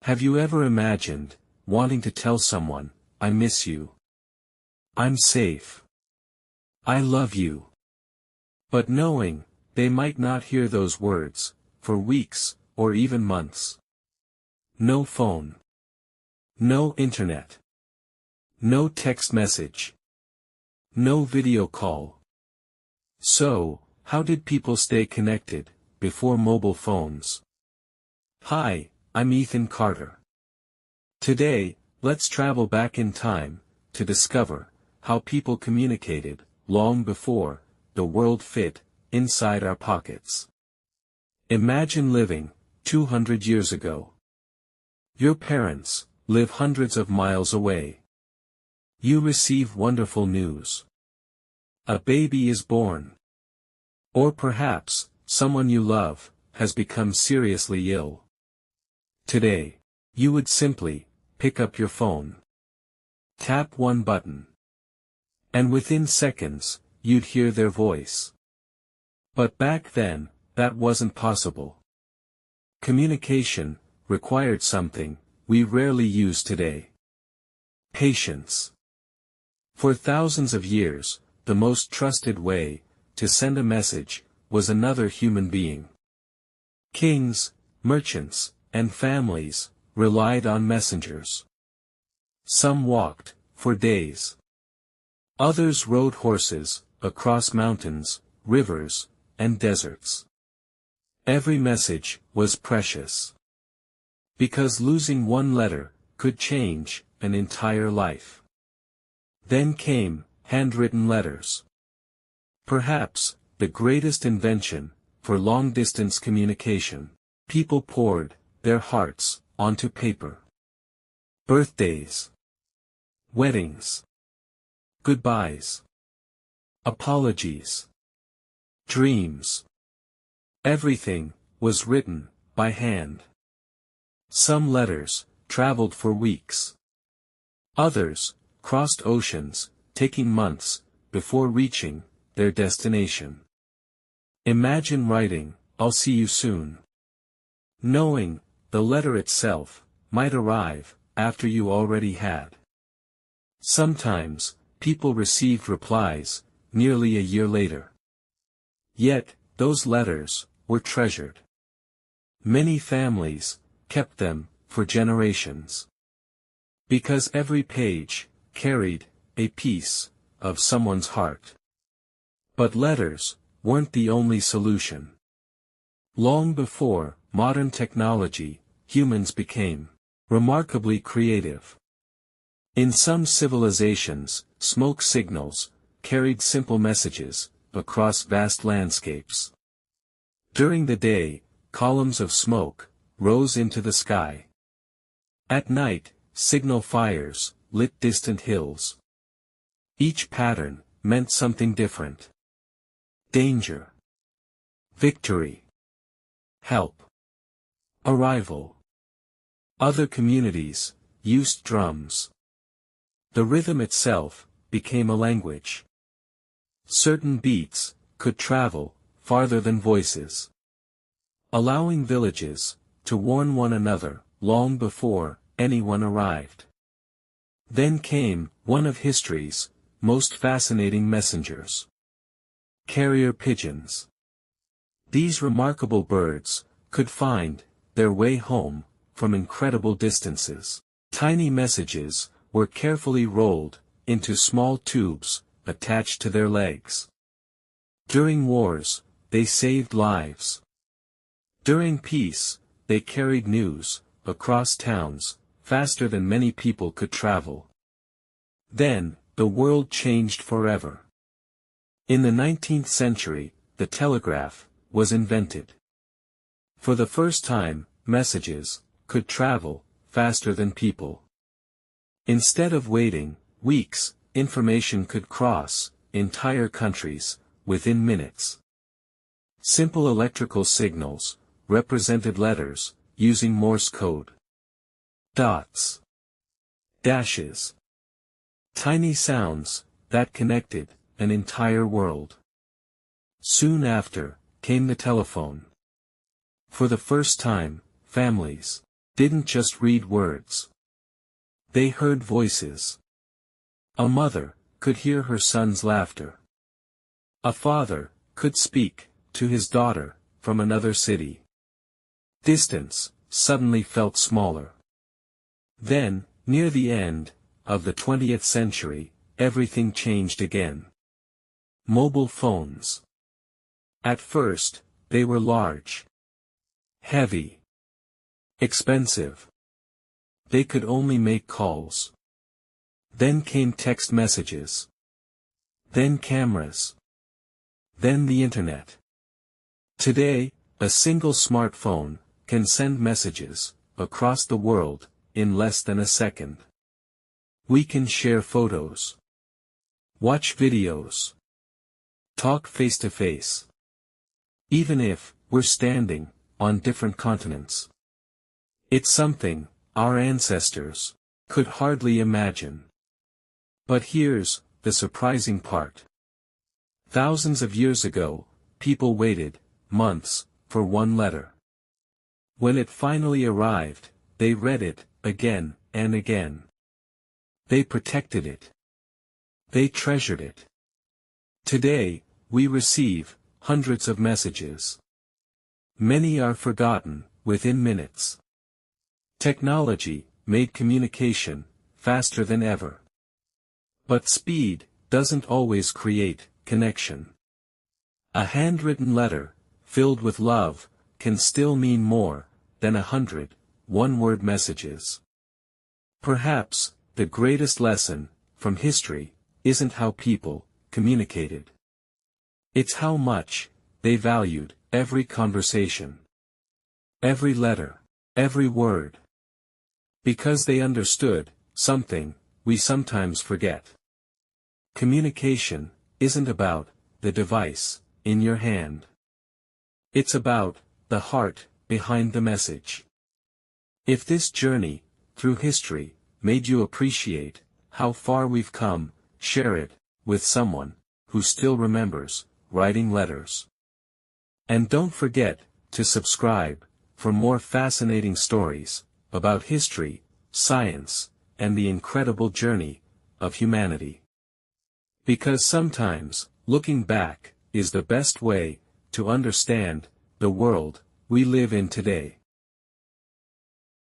Have you ever imagined, wanting to tell someone, I miss you. I'm safe. I love you. But knowing, they might not hear those words, for weeks, or even months. No phone. No internet. No text message. No video call. So, how did people stay connected, before mobile phones? Hi, I'm Ethan Carter. Today, let's travel back in time, to discover, how people communicated, long before, the world fit, inside our pockets. Imagine living, 200 years ago. Your parents, live hundreds of miles away. You receive wonderful news. A baby is born. Or perhaps, someone you love, has become seriously ill. Today, you would simply, pick up your phone. Tap one button. And within seconds, you'd hear their voice. But back then, that wasn't possible. Communication, required something, we rarely use today. Patience. For thousands of years, the most trusted way, to send a message, was another human being. Kings, merchants, and families, relied on messengers. Some walked, for days. Others rode horses, across mountains, rivers, and deserts. Every message, was precious. Because losing one letter, could change, an entire life. Then came, handwritten letters. Perhaps, the greatest invention, for long-distance communication. People poured, their hearts, onto paper. Birthdays. Weddings. Goodbyes. Apologies. Dreams. Everything, was written, by hand. Some letters, traveled for weeks. Others, crossed oceans, taking months, before reaching, their destination. Imagine writing, I'll see you soon. Knowing, the letter itself, might arrive, after you already had. Sometimes, people received replies, nearly a year later. Yet, those letters, were treasured. Many families, kept them, for generations. Because every page, carried, a piece, of someone's heart. But letters, weren't the only solution. Long before, modern technology, humans became, remarkably creative. In some civilizations, smoke signals, carried simple messages, across vast landscapes. During the day, columns of smoke, rose into the sky. At night, signal fires, lit distant hills. Each pattern, meant something different. Danger. Victory. Help. Arrival. Other communities, used drums. The rhythm itself, became a language. Certain beats, could travel, farther than voices. Allowing villages, to warn one another, long before, anyone arrived. Then came, one of history's, most fascinating messengers. Carrier pigeons. These remarkable birds, could find, their way home, from incredible distances. Tiny messages, were carefully rolled, into small tubes, attached to their legs. During wars, they saved lives. During peace, they carried news, across towns, faster than many people could travel. Then, the world changed forever. In the 19th century, the telegraph, was invented. For the first time, messages, could travel, faster than people. Instead of waiting, weeks, information could cross, entire countries, within minutes. Simple electrical signals, represented letters, using Morse code. Dots. Dashes. Tiny sounds, that connected, an entire world. Soon after, came the telephone. For the first time, families, didn't just read words. They heard voices. A mother could hear her son's laughter. A father could speak to his daughter from another city. Distance suddenly felt smaller. Then, near the end of the 20th century, everything changed again. Mobile phones. At first, they were large, heavy, expensive. They could only make calls. Then came text messages. Then cameras. Then the internet. Today, a single smartphone can send messages across the world in less than a second. We can share photos, watch videos, talk face to face, even if we're standing on different continents. It's something our ancestors could hardly imagine. But here's the surprising part. Thousands of years ago, people waited months for one letter. When it finally arrived, they read it again and again. They protected it. They treasured it. Today, we receive hundreds of messages. Many are forgotten within minutes. Technology made communication faster than ever. But speed doesn't always create connection. A handwritten letter, filled with love, can still mean more than 100 one-word messages. Perhaps, the greatest lesson from history isn't how people communicated. It's how much they valued every conversation, every letter, every word. Because they understood something we sometimes forget. Communication isn't about the device in your hand. It's about the heart behind the message. If this journey through history made you appreciate how far we've come, share it with someone who still remembers writing letters. And don't forget to subscribe for more fascinating stories about history, science, and the incredible journey of humanity. Because sometimes, looking back is the best way to understand the world we live in today.